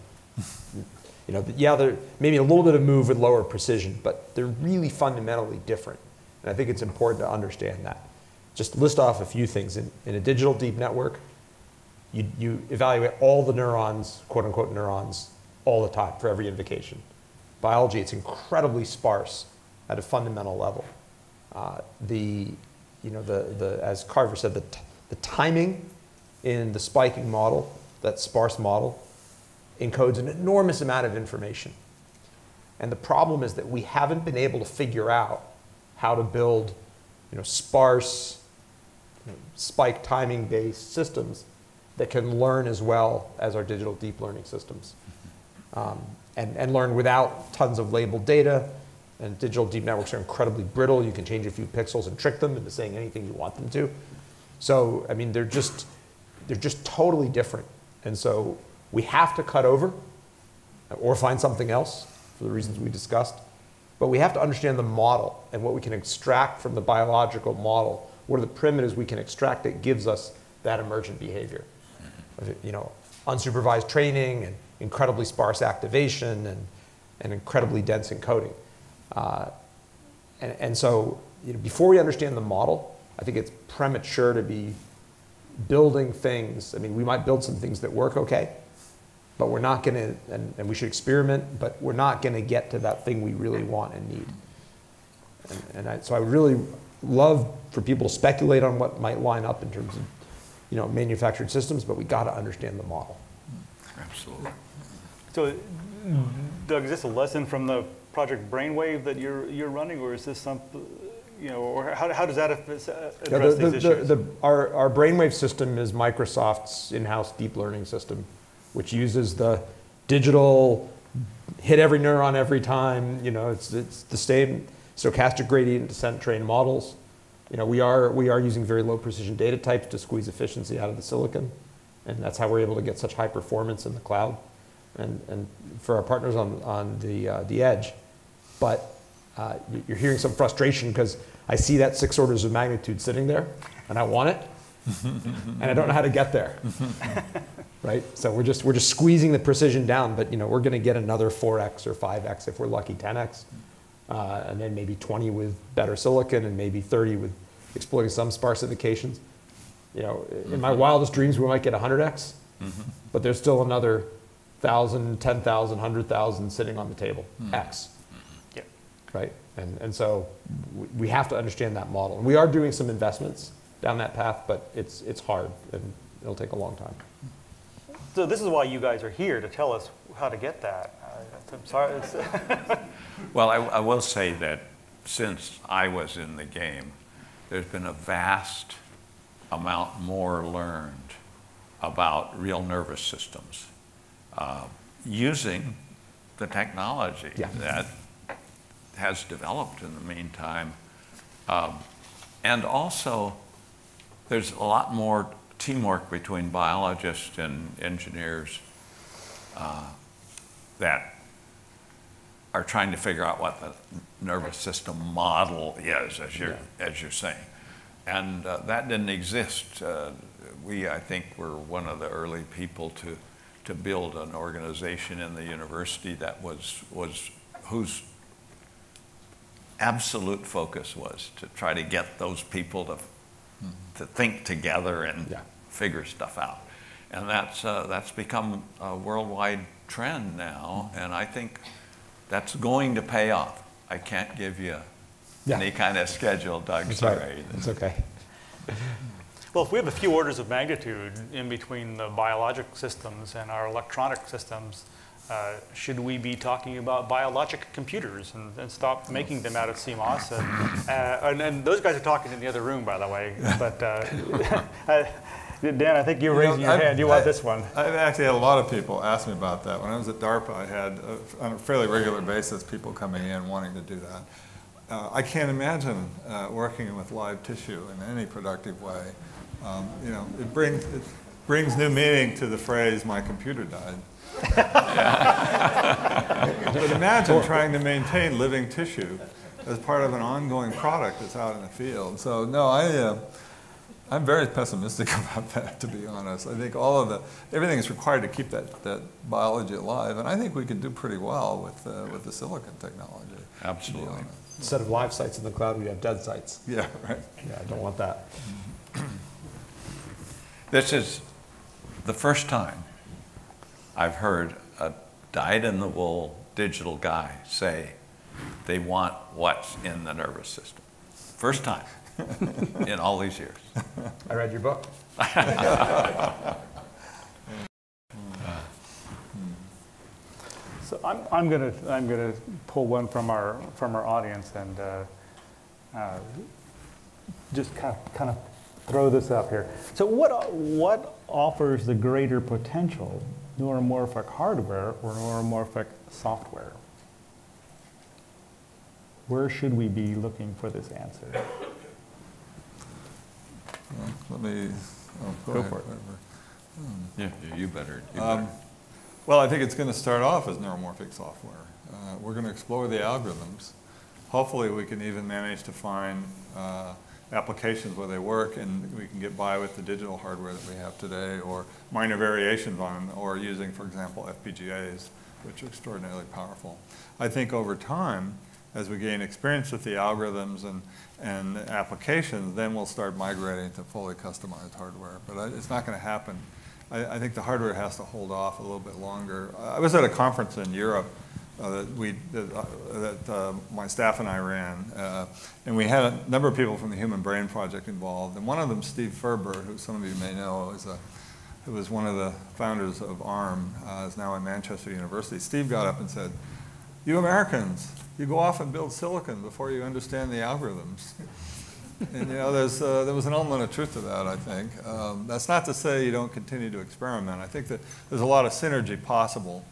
Yeah, there maybe a little bit of move with lower precision, but they're really fundamentally different. And I think it's important to understand that. Just list off a few things. In a digital deep network, you evaluate all the neurons, quote unquote neurons, all the time for every invocation. Biology, it's incredibly sparse at a fundamental level. As Carver said, the timing in the spiking model, that sparse model, encodes an enormous amount of information. And the problem is that we haven't been able to figure out how to build sparse, spike timing based systems that can learn as well as our digital deep learning systems. And learn without tons of labeled data. And digital deep networks are incredibly brittle. You can change a few pixels and trick them into saying anything you want them to. So, I mean, they're just totally different. And so we have to cut over or find something else for the reasons we discussed. But we have to understand the model and what we can extract from the biological model. What are the primitives we can extract that gives us that emergent behavior? Unsupervised training and incredibly sparse activation and incredibly dense encoding. And so before we understand the model, I think it's premature to be building things. I mean, we might build some things that work okay, but we're not going to, and we should experiment, but we're not going to get to that thing we really want and need. So I would really love for people to speculate on what might line up in terms of manufactured systems, but we got to understand the model. Absolutely. So, Doug, is this a lesson from the Project Brainwave that you're running, or is this something, or how does that address these issues? Our Brainwave system is Microsoft's in-house deep learning system, which uses the digital hit every neuron every time. It's the same stochastic gradient descent trained models. We are using very low precision data types to squeeze efficiency out of the silicon, and that's how we're able to get such high performance in the cloud. And for our partners on the edge, but you're hearing some frustration because I see that 6 orders of magnitude sitting there, and I want it, and I don't know how to get there. Right? So we're just squeezing the precision down, but we're going to get another 4x or 5x if we're lucky, 10x, and then maybe 20 with better silicon, and maybe 30 with exploiting some sparsifications. In my wildest dreams, we might get 100x, but there's still another 1,000, 10,000, 100,000 sitting on the table, X. Yeah. Right? And so we have to understand that model. And we are doing some investments down that path, but it's hard, and it'll take a long time. So this is why you guys are here, to tell us how to get that. I'm sorry. Well, I will say that since I was in the game, there's been a vast amount more learned about real nervous systems using the technology that has developed in the meantime. And also, there's a lot more teamwork between biologists and engineers that are trying to figure out what the nervous system model is, as you're saying. And that didn't exist. I think, were one of the early people to build an organization in the university that whose absolute focus was to try to get those people to think together and figure stuff out. And that's become a worldwide trend now, and I think that's going to pay off. I can't give you any kind of schedule, Doug. That's sorry. right. It's okay. Well, if we have a few orders of magnitude in between the biologic systems and our electronic systems, should we be talking about biologic computers and stop making them out of CMOS? And those guys are talking in the other room, by the way. But Dan, I think you're raising your hand. You want this one. I've actually had a lot of people ask me about that. When I was at DARPA, I had, on a fairly regular basis, people coming in wanting to do that. I can't imagine working with live tissue in any productive way. It brings new meaning to the phrase, "my computer died." But imagine trying to maintain living tissue as part of an ongoing product that's out in the field. So no, I'm very pessimistic about that, to be honest. I think everything is required to keep that biology alive, and I think we can do pretty well with the silicon technology. Absolutely. Instead of live sites in the cloud, we have dead sites. Yeah, right. Yeah, I don't want that. This is the first time I've heard a dyed-in-the-wool digital guy say they want what's in the nervous system. First time in all these years. I read your book. So I'm gonna pull one from our audience and just kind of throw this up here. So what offers the greater potential, neuromorphic hardware or neuromorphic software? Where should we be looking for this answer? Go for it. Yeah, you better. Well, I think it's going to start off as neuromorphic software. We're going to explore the algorithms. Hopefully we can even manage to find applications where they work, and we can get by with the digital hardware that we have today, or minor variations on, or using, for example, FPGAs, which are extraordinarily powerful. I think over time, as we gain experience with the algorithms and applications, then we'll start migrating to fully customized hardware. But it's not going to happen. I think the hardware has to hold off a little bit longer. I was at a conference in Europe that my staff and I ran, and we had a number of people from the Human Brain Project involved. And one of them, Steve Ferber, who some of you may know, who was one of the founders of ARM, is now in Manchester University. Steve got up and said, "You Americans, you go off and build silicon before you understand the algorithms." And there was an element of truth to that, I think. That's not to say you don't continue to experiment. I think that there's a lot of synergy possible.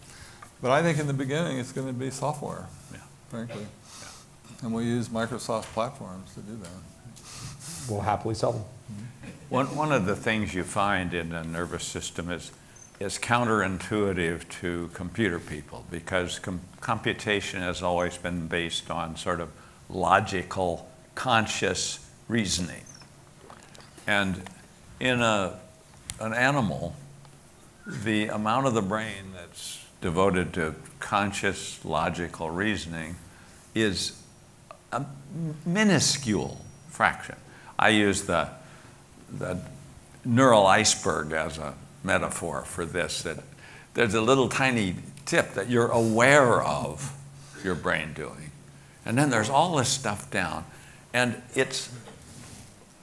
But I think in the beginning it's going to be software, frankly. And we'll use Microsoft platforms to do that. We'll happily sell them. One of the things you find in a nervous system is is counterintuitive to computer people because computation has always been based on sort of logical, conscious reasoning. And in an animal, the amount of the brain that's devoted to conscious, logical reasoning is a minuscule fraction. I use the neural iceberg as a metaphor for this, that there's a little tiny tip that you're aware of your brain doing. And then there's all this stuff down, and it's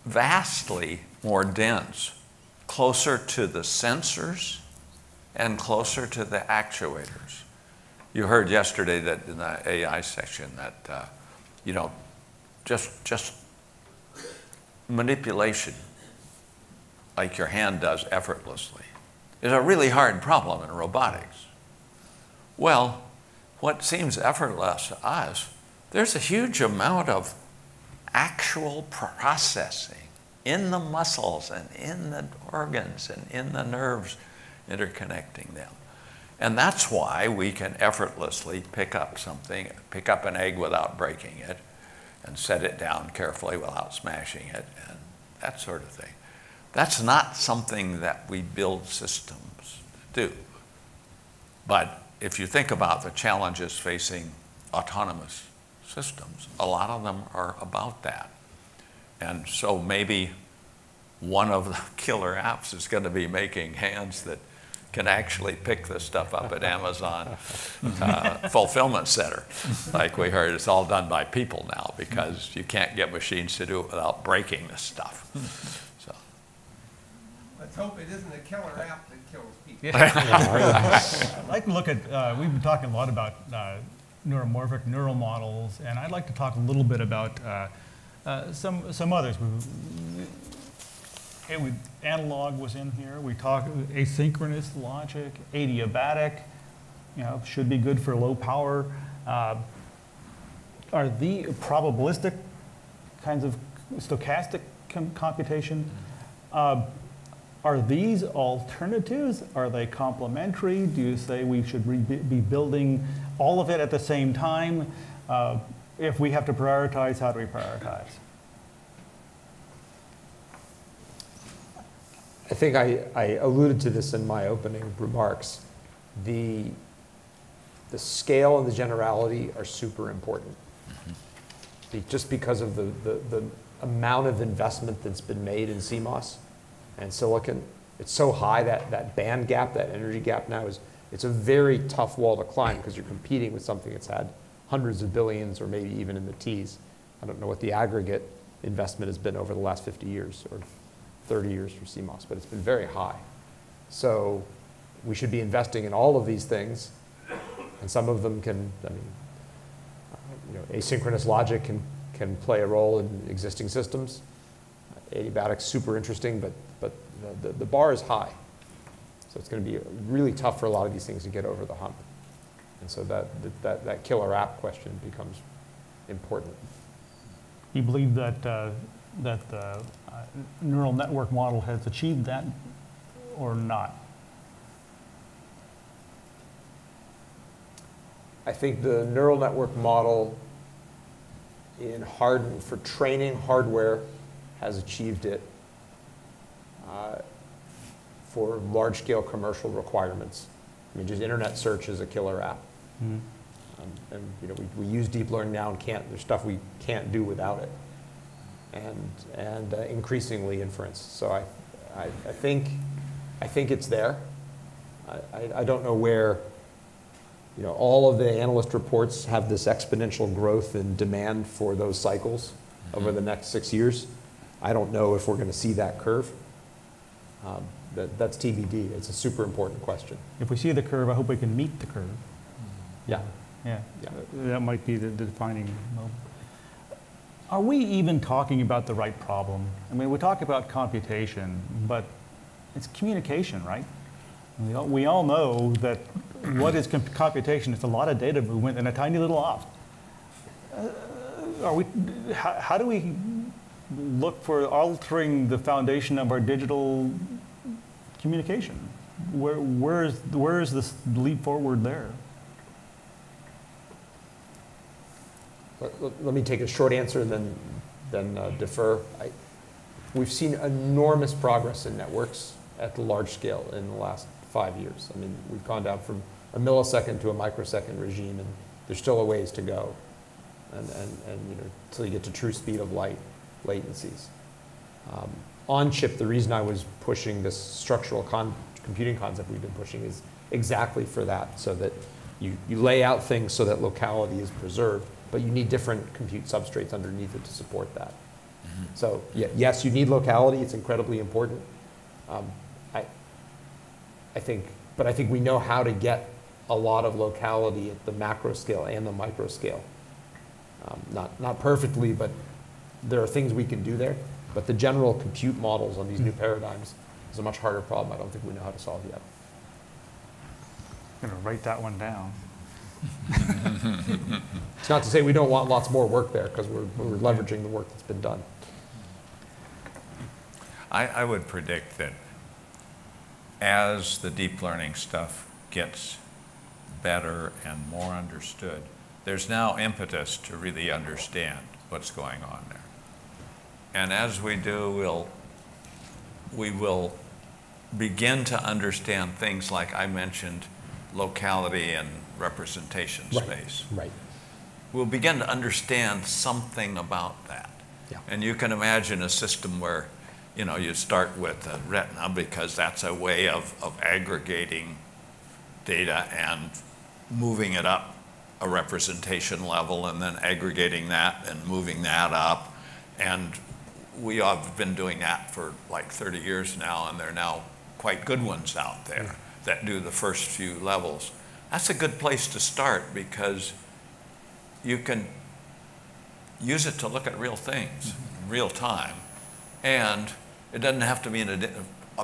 vastly more dense, closer to the sensors and closer to the actuators. You heard yesterday that in the AI section that, you know, just manipulation like your hand does effortlessly is a really hard problem in robotics. Well, what seems effortless to us, there's a huge amount of actual processing in the muscles and in the organs and in the nerves interconnecting them. And that's why we can effortlessly pick up something, pick up an egg without breaking it, and set it down carefully without smashing it, and that sort of thing. That's not something that we build systems to do. But if you think about the challenges facing autonomous systems, a lot of them are about that. And so maybe one of the killer apps is going to be making hands that can actually pick this stuff up at Amazon fulfillment center. Like we heard, it's all done by people now because you can't get machines to do it without breaking this stuff. So. Let's hope it isn't a killer app that kills people. I'd like to look at, we've been talking a lot about neuromorphic neural models, and I'd like to talk a little bit about some others. Analog was in here. We talked asynchronous logic, adiabatic, you know, should be good for low power. Are the probabilistic kinds of stochastic computation? Are these alternatives? Are they complementary? Do you say we should be building all of it at the same time? If we have to prioritize, how do we prioritize? I think I alluded to this in my opening remarks. The scale and the generality are super important. Just because of the amount of investment that's been made in CMOS and silicon, it's so high that band gap, that energy gap now it's a very tough wall to climb because you're competing with something that's had hundreds of billions or maybe even in the T's. I don't know what the aggregate investment has been over the last 50 years or 30 years for CMOS, but it's been very high. So we should be investing in all of these things, and some of them can, I mean, you know, asynchronous logic can play a role in existing systems. Adiabatic's super interesting, but the bar is high. So it's going to be really tough for a lot of these things to get over the hump. And so that killer app question becomes important. You believe that the neural network model has achieved that or not? I think the neural network model for training hardware has achieved it for large-scale commercial requirements. I mean, just internet search is a killer app. Mm-hmm. And you know, we use deep learning now and there's stuff we can't do without it. And increasingly inference. So I think it's there. I don't know where, you know, all of the analyst reports have this exponential growth in demand for those cycles over the next 6 years. I don't know if we're going to see that curve. That's TBD. It's a super important question. If we see the curve, I hope we can meet the curve. Yeah. Yeah. That might be the defining moment. Are we even talking about the right problem? I mean, we talk about computation, but it's communication, right? We all know that what is computation? It's a lot of data movement in a tiny little op. How do we look for altering the foundation of our digital communication? where is this leap forward there? Let me take a short answer and then defer. We've seen enormous progress in networks at the large scale in the last 5 years. I mean, we've gone down from a millisecond to a microsecond regime, and there's still a ways to go, and until you get to true speed of light latencies. On chip, the reason I was pushing this structural computing concept we've been pushing is exactly for that, so that you lay out things so that locality is preserved, but you need different compute substrates underneath it to support that. Mm-hmm. So yes, you need locality. It's incredibly important. I think we know how to get a lot of locality at the macro scale and the micro scale. Not perfectly, but there are things we can do there. But the general compute models on these new paradigms is a much harder problem. I don't think we know how to solve yet. I'm going to write that one down. It's not to say we don't want lots more work there, because we're leveraging the work that's been done. I would predict that as the deep learning stuff gets better and more understood, there's now impetus to really understand what's going on there. And as we do, we will begin to understand things like I mentioned, locality and representation space. Right. We'll begin to understand something about that. Yeah. And you can imagine a system where, you start with a retina because that's a way of aggregating data and moving it up a representation level and then aggregating that and moving that up. And we have been doing that for like 30 years now, and there are now quite good ones out there that do the first few levels. That's a good place to start because you can use it to look at real things in real time, and it doesn't have to be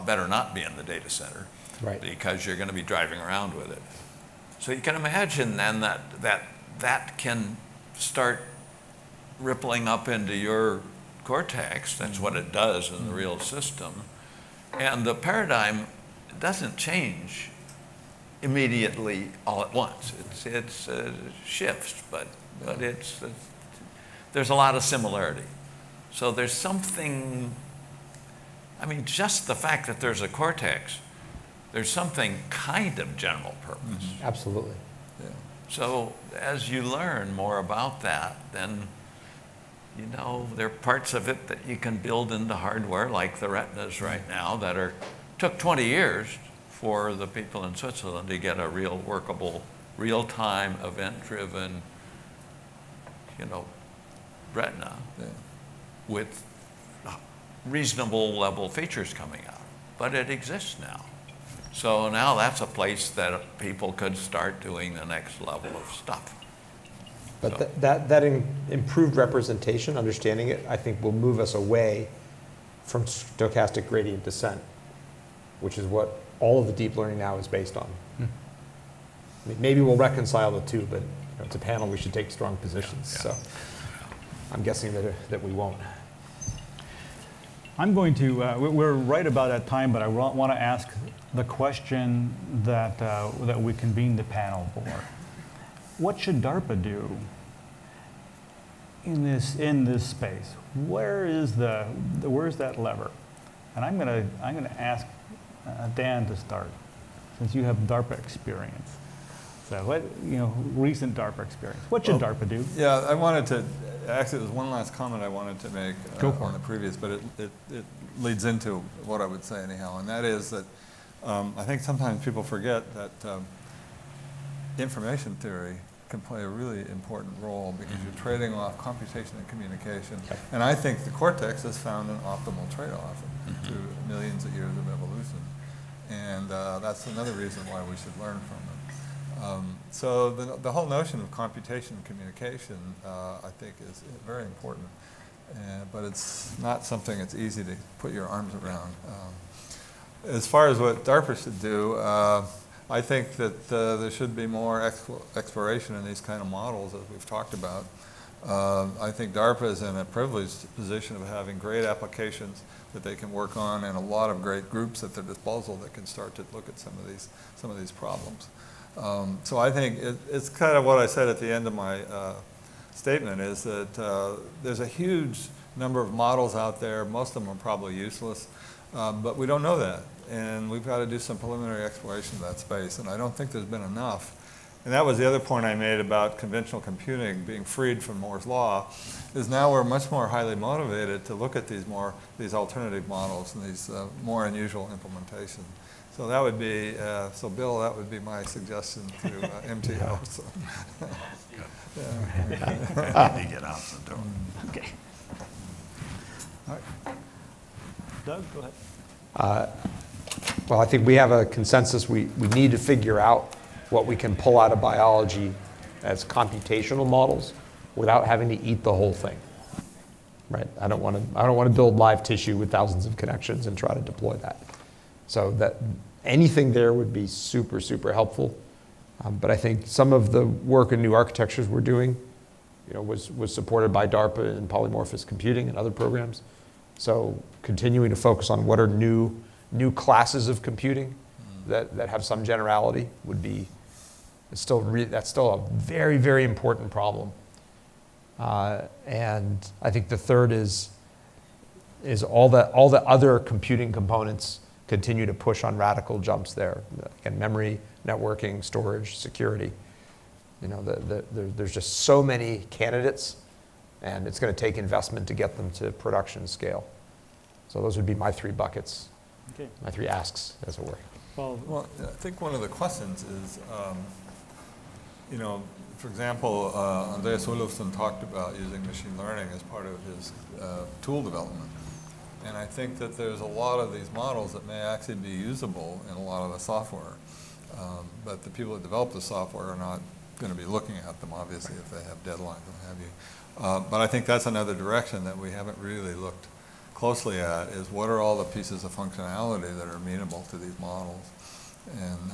better not be in the data center, right? Because you're going to be driving around with it. So you can imagine then that can start rippling up into your cortex. That's what it does in the real system, and the paradigm doesn't change immediately all at once. It's shifts, but there's a lot of similarity. So there's something, just the fact that there's a cortex, there's something kind of general purpose. Mm-hmm. Absolutely. Yeah. So as you learn more about that, then there are parts of it that you can build into hardware, like the retinas right now, that took 20 years for the people in Switzerland to get a real workable, real-time, event-driven, retina with reasonable level features coming out. But it exists now. So now that's a place that people could start doing the next level of stuff. But so that improved representation, understanding it, I think will move us away from stochastic gradient descent, which is what all of the deep learning now is based on. Maybe we'll reconcile the two, but it's a panel, we should take strong positions. So I'm guessing that we won't. I'm going to, we're right about that time, but I want to ask the question that we convened the panel for. What should DARPA do in this space? Where's that lever? And I'm gonna ask Dan to start, since you have DARPA experience. So recent DARPA experience. What should DARPA do? Yeah, I wanted to, actually there's one last comment I wanted to make on the previous, but it leads into what I would say anyhow, and that is that I think sometimes people forget that information theory can play a really important role because you're trading off computation and communication. And I think the cortex has found an optimal trade-off through millions of years of evolution. And that's another reason why we should learn from it. So the whole notion of computation and communication, I think, is very important. But it's not something that's easy to put your arms around. As far as what DARPA should do, I think that there should be more exploration in these kind of models, as we've talked about. I think DARPA is in a privileged position of having great applications that they can work on, and a lot of great groups at their disposal that can start to look at some of these problems. So I think it's kind of what I said at the end of my statement, is that there's a huge number of models out there. Most of them are probably useless, but we don't know that. And we've got to do some preliminary exploration of that space, and I don't think there's been enough. And that was the other point I made about conventional computing being freed from Moore's law, is now we're much more highly motivated to look at these alternative models and these more unusual implementations. So that would be, so Bill, that would be my suggestion to MTO. So. Yeah. You get out the door. Okay. All right. Doug, go ahead. Well, I think we have a consensus. We need to figure out what we can pull out of biology as computational models without having to eat the whole thing. Right? I don't want to build live tissue with thousands of connections and try to deploy that. So that anything there would be super, super helpful. But I think some of the work in new architectures we're doing, was supported by DARPA and polymorphous computing and other programs. So continuing to focus on what are new classes of computing that have some generality would be, that's still a very, very important problem. And I think the third is all the other computing components continue to push on radical jumps there. Again, memory, networking, storage, security. There's just so many candidates, and it's going to take investment to get them to production scale. So those would be my 3 buckets, Okay. my 3 asks, as it were. Well, I think one of the questions is, for example, Andreas Olofsson talked about using machine learning as part of his tool development. And I think that there's a lot of these models that may actually be usable in a lot of the software. But the people that develop the software are not going to be looking at them, obviously, if they have deadlines and what have you. But I think that's another direction that we haven't really looked closely at, is what are all the pieces of functionality that are amenable to these models. And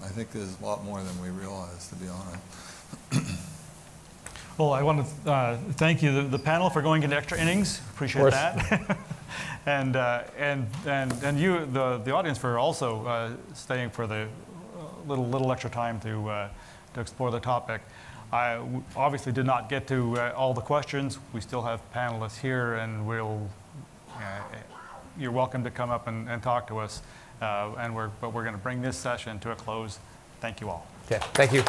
I think there's a lot more than we realize, to be honest. Well, I want to thank you, the panel, for going into extra innings. Appreciate that. and you, the audience, for also staying for the little extra time to explore the topic. I obviously did not get to all the questions. We still have panelists here, and you're welcome to come up and talk to us. But we're going to bring this session to a close. Thank you all. Okay, thank you.